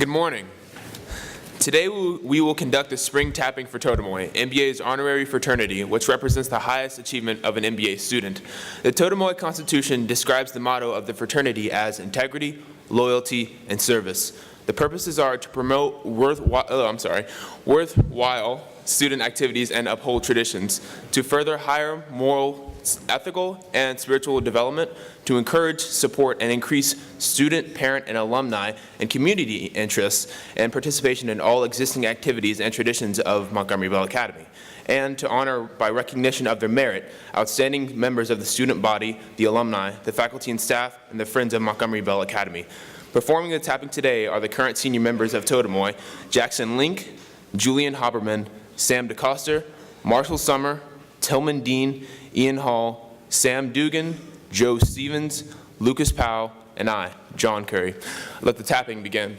Good morning. Today we will conduct the spring tapping for Totomoi, MBA's honorary fraternity, which represents the highest achievement of an MBA student. The Totomoi Constitution describes the motto of the fraternity as integrity, loyalty, and service. The purposes are to promote worthwhile student activities and uphold traditions, to further higher moral, ethical, and spiritual development, to encourage, support, and increase student, parent, and alumni and community interests and participation in all existing activities and traditions of Montgomery Bell Academy, and to honor by recognition of their merit outstanding members of the student body, the alumni, the faculty and staff, and the Friends of Montgomery Bell Academy. Performing the tapping today are the current senior members of Totomoi: Jackson Link, Julian Haberman, Sam DeCoster, Marshall Summer, Tillman Dean, Ian Hall, Sam Dugan, Joe Stevens, Lucas Powell, and I, John Curry. Let the tapping begin.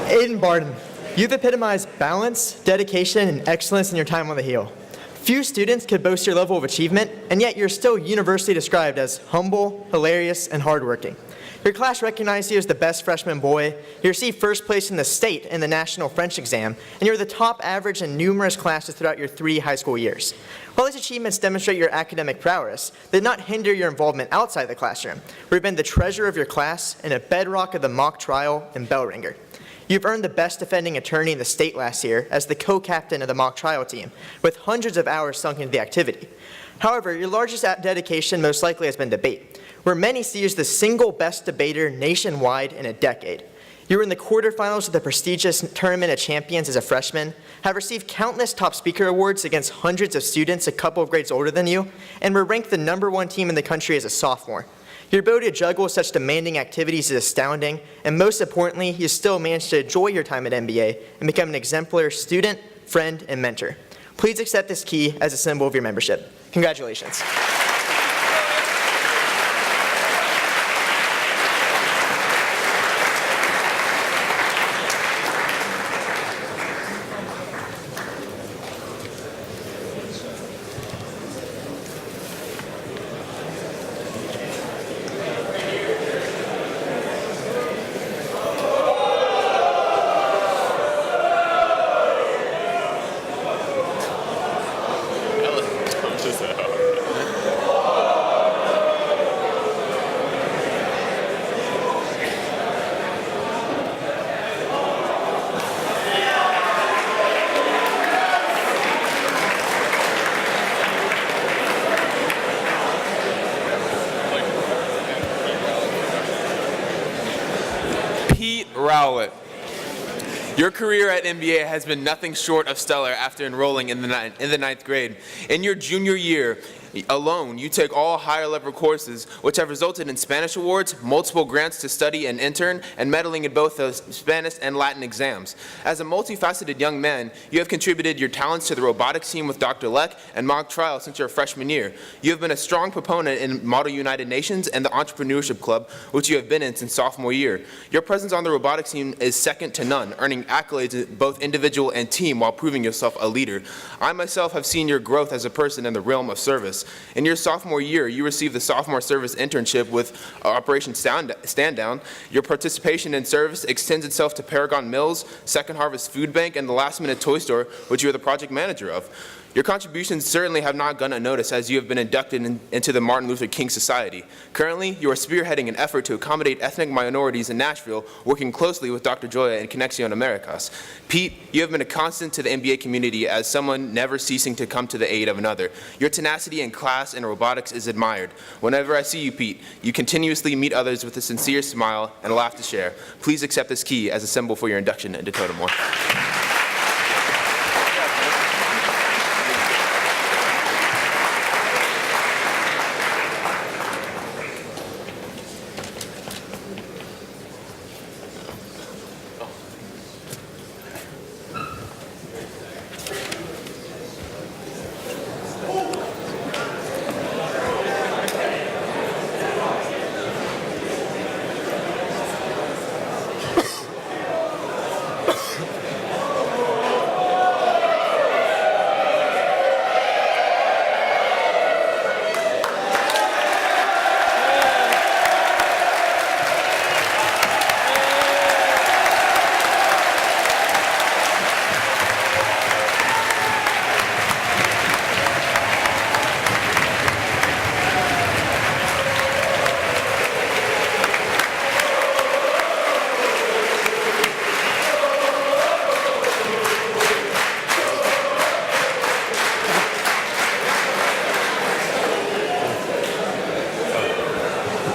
Aiden Barden, you've epitomized balance, dedication, and excellence in your time on the Hill. Few students could boast your level of achievement, and yet you're still universally described as humble, hilarious, and hardworking. Your class recognized you as the best freshman boy, you received first place in the state in the national French exam, and you were the top average in numerous classes throughout your 3 high school years. While these achievements demonstrate your academic prowess, they did not hinder your involvement outside the classroom, where you've been the treasure of your class and a bedrock of the mock trial and bell ringer. You've earned the best defending attorney in the state last year as the co-captain of the mock trial team, with hundreds of hours sunk into the activity. However, your largest dedication most likely has been debate, where many see you as the single best debater nationwide in a decade. You were in the quarterfinals of the prestigious Tournament of Champions as a freshman, have received countless top speaker awards against hundreds of students a couple of grades older than you, and were ranked the #1 team in the country as a sophomore. Your ability to juggle such demanding activities is astounding, and most importantly, you still managed to enjoy your time at MBA and become an exemplary student, friend, and mentor. Please accept this key as a symbol of your membership. Congratulations. Rowlett. Your career at MBA has been nothing short of stellar after enrolling in the ninth grade. In your junior year alone, you took all higher level courses, which have resulted in Spanish awards, multiple grants to study and intern, and medaling in both the Spanish and Latin exams. As a multifaceted young man, you have contributed your talents to the robotics team with Dr. Leck and mock trial since your freshman year. You have been a strong proponent in Model United Nations and the Entrepreneurship Club, which you have been in since sophomore year. Your presence on the robotics team is second to none, earning accolades both individual and team while proving yourself a leader. I myself have seen your growth as a person in the realm of service. In your sophomore year, you received the Sophomore Service Internship with Operation Stand Down. Your participation in service extends itself to Paragon Mills, Second Harvest Food Bank, and the Last Minute Toy Store, which you are the project manager of. Your contributions certainly have not gone unnoticed as you have been inducted into the Martin Luther King Society. Currently, you are spearheading an effort to accommodate ethnic minorities in Nashville, working closely with Dr. Joya and Conexión Americas. Pete, you have been a constant to the MBA community as someone never ceasing to come to the aid of another. Your tenacity in class and robotics is admired. Whenever I see you, Pete, you continuously meet others with a sincere smile and a laugh to share. Please accept this key as a symbol for your induction into Totomoi.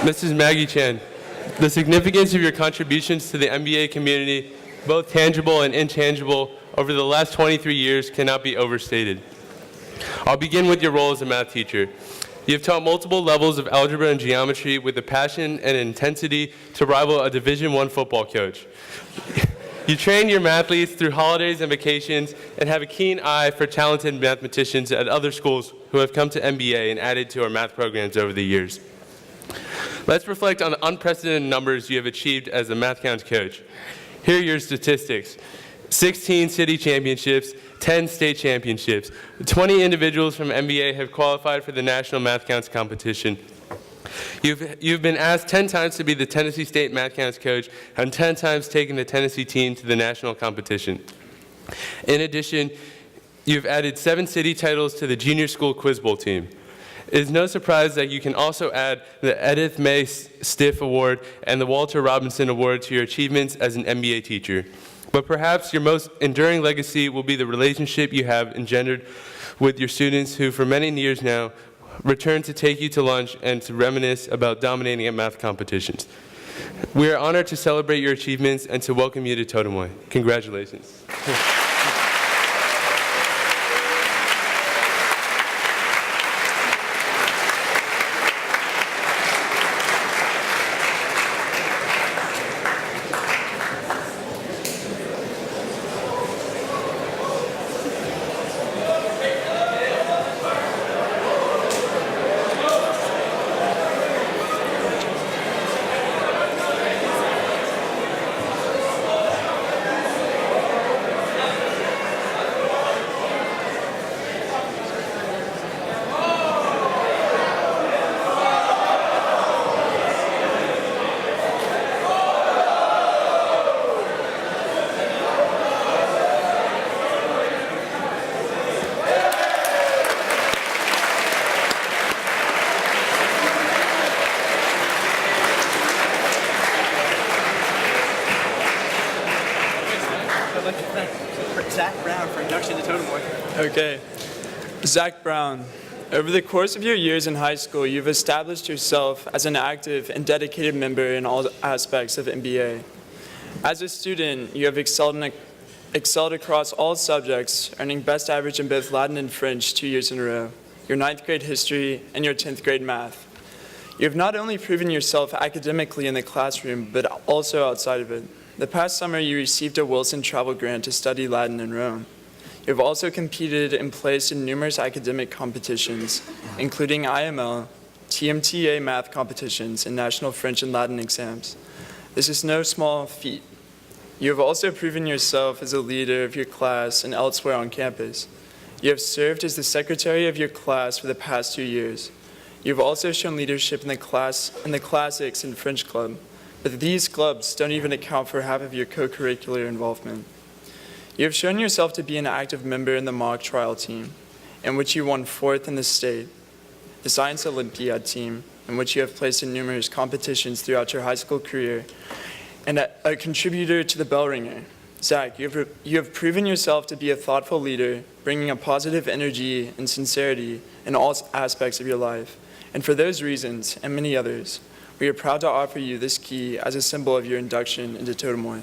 Mrs. Maggie Chan, the significance of your contributions to the MBA community, both tangible and intangible, over the last 23 years cannot be overstated. I'll begin with your role as a math teacher. You have taught multiple levels of algebra and geometry with the passion and intensity to rival a Division I football coach. You train your mathletes through holidays and vacations and have a keen eye for talented mathematicians at other schools who have come to MBA and added to our math programs over the years. Let's reflect on the unprecedented numbers you have achieved as a math counts coach. Here are your statistics. 16 city championships, 10 state championships. 20 individuals from MBA have qualified for the National Math Counts competition. You've been asked 10 times to be the Tennessee State Math Counts coach and 10 times taken the Tennessee team to the national competition. In addition, you've added 7 city titles to the Junior School Quiz Bowl team. It is no surprise that you can also add the Edith May Stiff Award and the Walter Robinson Award to your achievements as an MBA teacher. But perhaps your most enduring legacy will be the relationship you have engendered with your students who, for many years now, return to take you to lunch and to reminisce about dominating at math competitions. We are honored to celebrate your achievements and to welcome you to Totomoi. Congratulations. Zach Brown for induction to Totomoi. Okay. Zach Brown, over the course of your years in high school, you've established yourself as an active and dedicated member in all aspects of MBA. As a student, you have excelled across all subjects, earning best average in both Latin and French 2 years in a row, your 9th grade history, and your 10th grade math. You have not only proven yourself academically in the classroom, but also outside of it. The past summer, you received a Wilson travel grant to study Latin in Rome. You have also competed and placed in numerous academic competitions, including IML, TMTA math competitions, and national French and Latin exams. This is no small feat. You have also proven yourself as a leader of your class and elsewhere on campus. You have served as the secretary of your class for the past 2 years. You have also shown leadership in the classics and French club, but these clubs don't even account for half of your co-curricular involvement. You have shown yourself to be an active member in the mock trial team, in which you won 4th in the state, the Science Olympiad team, in which you have placed in numerous competitions throughout your high school career, and a contributor to the bell ringer. Zach, you have proven yourself to be a thoughtful leader, bringing a positive energy and sincerity in all aspects of your life. And for those reasons, and many others, we are proud to offer you this key as a symbol of your induction into Totomoi.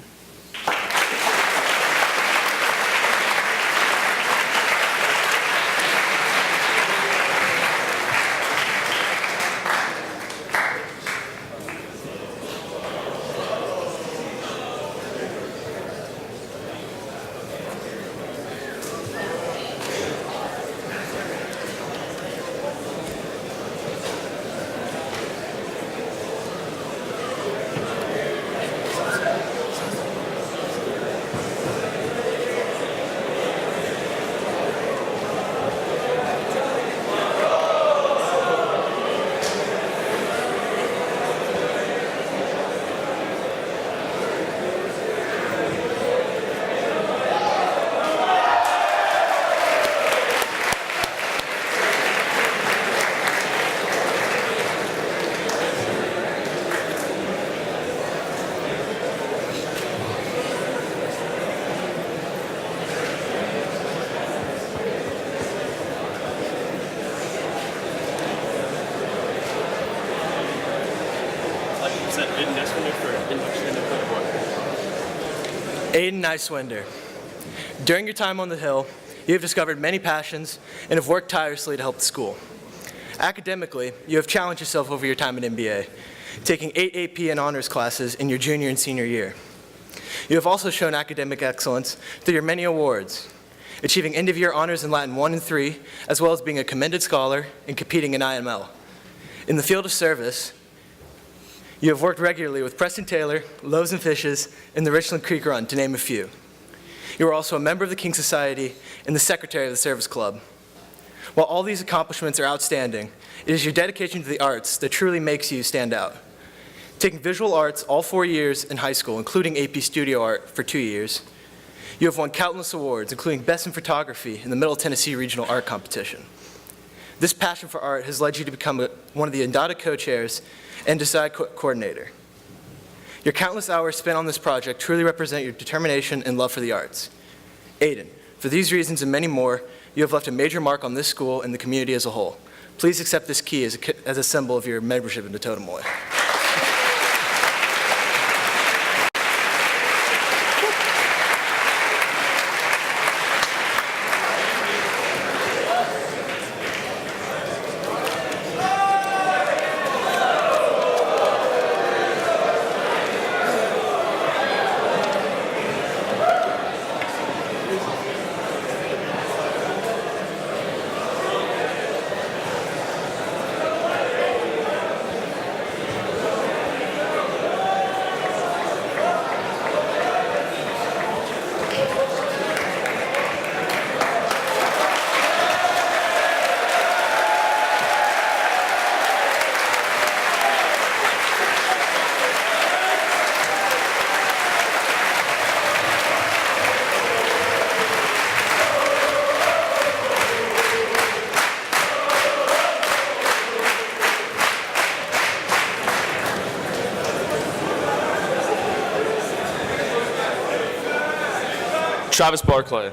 Aiden Nicewinder, during your time on the Hill, you have discovered many passions and have worked tirelessly to help the school. Academically, you have challenged yourself over your time at MBA, taking 8 AP and honors classes in your junior and senior year. You have also shown academic excellence through your many awards, achieving end-of-year honors in Latin 1 and 3, as well as being a commended scholar and competing in IML. In the field of service, you have worked regularly with Preston Taylor, Loaves and Fishes, and the Richland Creek Run, to name a few. You are also a member of the King Society and the secretary of the Service Club. While all these accomplishments are outstanding, it is your dedication to the arts that truly makes you stand out. Taking visual arts all 4 years in high school, including AP Studio Art for 2 years, you have won countless awards, including Best in Photography in the Middle Tennessee Regional Art Competition. This passion for art has led you to become one of the Indata co-chairs and Decide coordinator. Your countless hours spent on this project truly represent your determination and love for the arts. Aiden, for these reasons and many more, you have left a major mark on this school and the community as a whole. Please accept this key as a symbol of your membership in the Totomoi. Travis Barclay.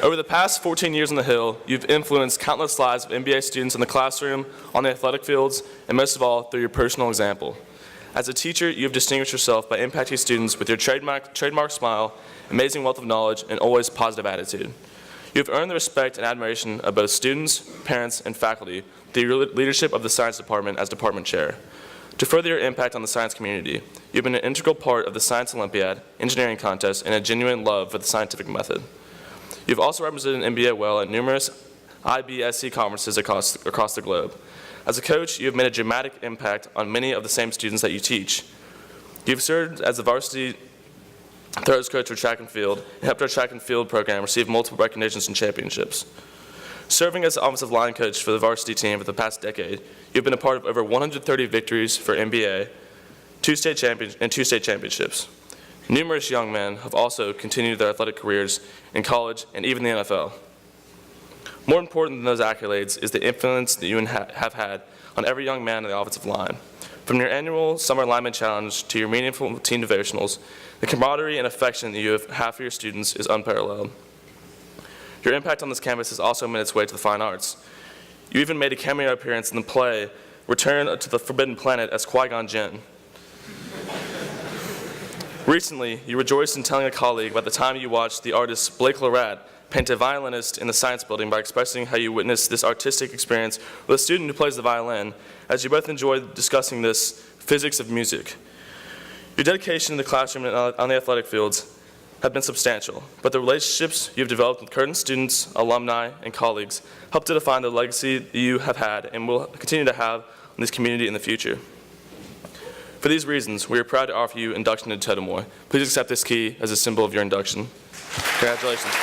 Over the past 14 years on the Hill, you've influenced countless lives of MBA students in the classroom, on the athletic fields, and most of all, through your personal example. As a teacher, you have distinguished yourself by impacting students with your trademark smile, amazing wealth of knowledge, and always positive attitude. You have earned the respect and admiration of both students, parents, and faculty through your leadership of the science department as department chair. To further your impact on the science community, you've been an integral part of the Science Olympiad, engineering contest, and a genuine love for the scientific method. You've also represented MBA well at numerous IBSC conferences across the globe. As a coach, you have made a dramatic impact on many of the same students that you teach. You've served as the varsity throws coach for track and field, and helped our track and field program receive multiple recognitions and championships. Serving as the offensive line coach for the varsity team for the past decade, you've been a part of over 130 victories for NBA, two state championships. Numerous young men have also continued their athletic careers in college and even the NFL. More important than those accolades is the influence that you have had on every young man in the offensive line. From your annual Summer Lineman Challenge to your meaningful team devotionals, the camaraderie and affection that you have for your students is unparalleled. Your impact on this campus has also made its way to the fine arts. You even made a cameo appearance in the play Return to the Forbidden Planet as Qui-Gon Jinn. Recently, you rejoiced in telling a colleague about the time you watched the artist Blake Lorette paint a violinist in the science building by expressing how you witnessed this artistic experience with a student who plays the violin, as you both enjoyed discussing this physics of music. Your dedication in the classroom and on the athletic fields have been substantial, but the relationships you've developed with current students, alumni, and colleagues help to define the legacy that you have had and will continue to have in this community in the future. For these reasons, we are proud to offer you induction into Totomoi. Please accept this key as a symbol of your induction. Congratulations.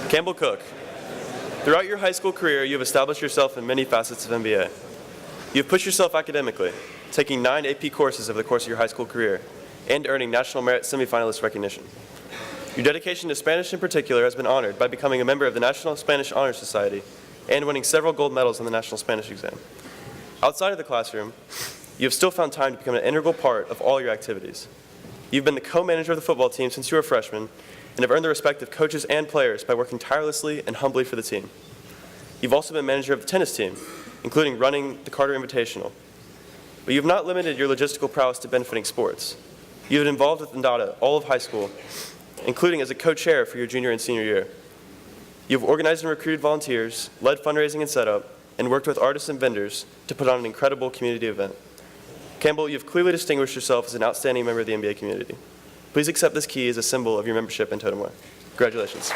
Campbell Cook. Throughout your high school career, you have established yourself in many facets of MBA. You have pushed yourself academically, taking 9 AP courses over the course of your high school career, and earning National Merit Semifinalist recognition. Your dedication to Spanish in particular has been honored by becoming a member of the National Spanish Honor Society and winning several gold medals on the National Spanish exam. Outside of the classroom, you have still found time to become an integral part of all your activities. You've been the co-manager of the football team since you were a freshman, and have earned the respect of coaches and players by working tirelessly and humbly for the team. You've also been manager of the tennis team, including running the Carter Invitational. But you have not limited your logistical prowess to benefiting sports. You have been involved with Ndada all of high school, including as a co-chair for your junior and senior year. You have organized and recruited volunteers, led fundraising and setup, and worked with artists and vendors to put on an incredible community event. Campbell, you have clearly distinguished yourself as an outstanding member of the MBA community. Please accept this key as a symbol of your membership in Totomoi. Congratulations.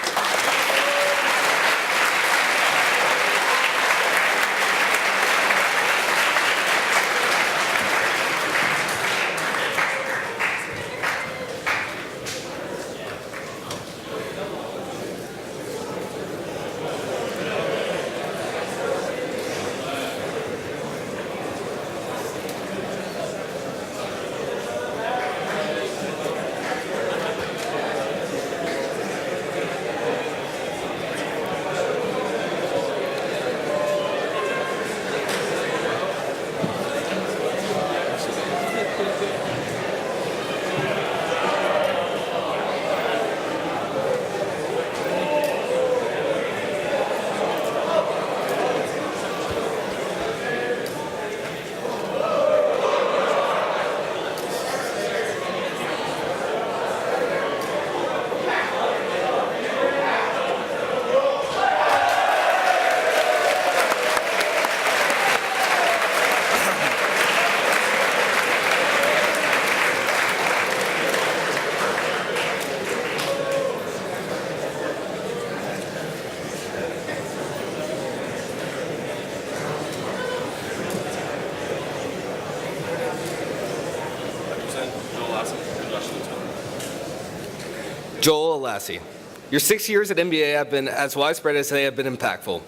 Joel Alassi. Your 6 years at MBA have been as widespread as they have been impactful.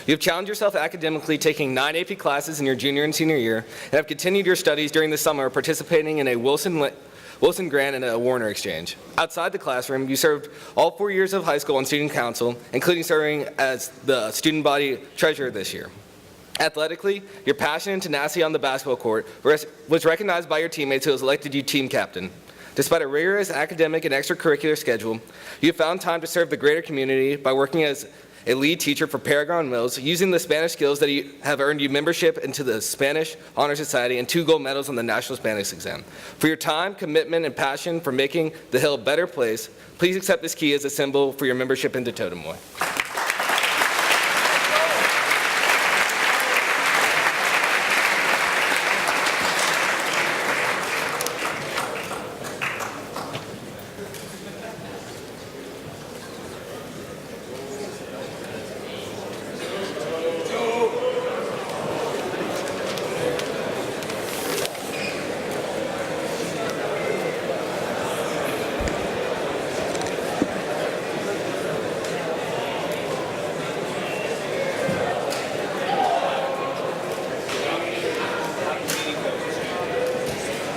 You have challenged yourself academically, taking 9 AP classes in your junior and senior year, and have continued your studies during the summer, participating in a Wilson Wilson Grant, and a Warner Exchange. Outside the classroom, you served all 4 years of high school on student council, including serving as the student body treasurer this year. Athletically, your passion and tenacity on the basketball court was recognized by your teammates who elected you team captain. Despite a rigorous academic and extracurricular schedule, you have found time to serve the greater community by working as a lead teacher for Paragon Mills, using the Spanish skills that have earned you membership into the Spanish Honor Society and 2 gold medals on the National Spanish Exam. For your time, commitment, and passion for making the Hill a better place, please accept this key as a symbol for your membership into Totomoi.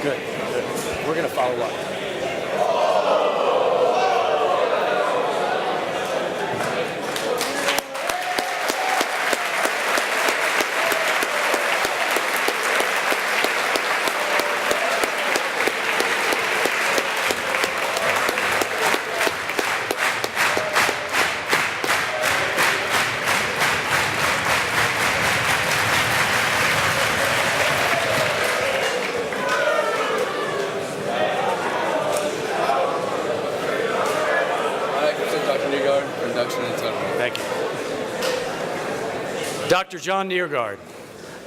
Good. We're going to follow up. Thank you. Dr. John Neergaard,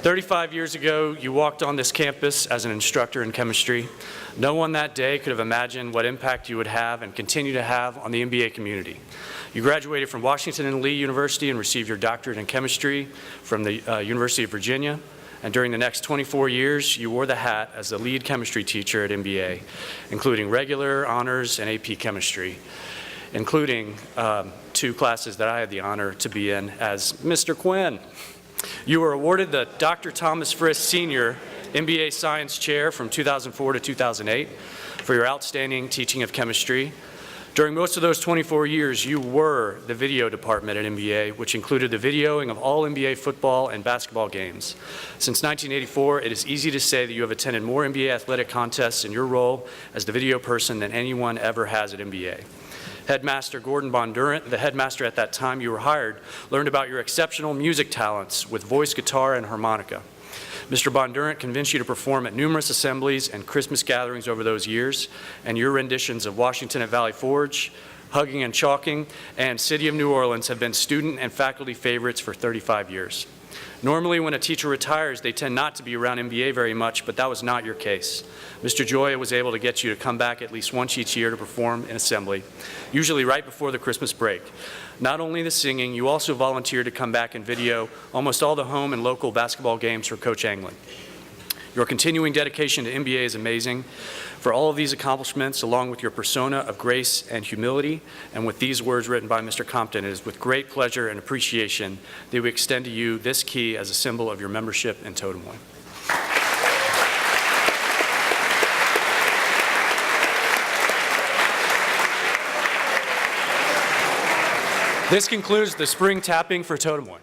35 years ago, you walked on this campus as an instructor in chemistry. No one that day could have imagined what impact you would have and continue to have on the MBA community. You graduated from Washington and Lee University and received your doctorate in chemistry from the University of Virginia. And during the next 24 years, you wore the hat as the lead chemistry teacher at MBA, including regular, honors, and AP chemistry, including 2 classes that I had the honor to be in as Mr. Quinn. You were awarded the Dr. Thomas Frist Senior MBA Science Chair from 2004 to 2008 for your outstanding teaching of chemistry. During most of those 24 years, you were the video department at MBA, which included the videoing of all MBA football and basketball games. Since 1984, it is easy to say that you have attended more MBA athletic contests in your role as the video person than anyone ever has at MBA. Headmaster Gordon Bondurant, the headmaster at that time you were hired, learned about your exceptional music talents with voice, guitar, and harmonica. Mr. Bondurant convinced you to perform at numerous assemblies and Christmas gatherings over those years, and your renditions of Washington at Valley Forge, Hugging and Chalking, and City of New Orleans have been student and faculty favorites for 35 years. Normally, when a teacher retires, they tend not to be around MBA very much, but that was not your case. Mr. Joya was able to get you to come back at least once each year to perform in assembly, usually right before the Christmas break. Not only the singing, you also volunteered to come back and video almost all the home and local basketball games for Coach Anglin. Your continuing dedication to MBA is amazing. For all of these accomplishments, along with your persona of grace and humility, and with these words written by Mr. Compton, it is with great pleasure and appreciation that we extend to you this key as a symbol of your membership in Totomoi. This concludes the spring tapping for Totomoi.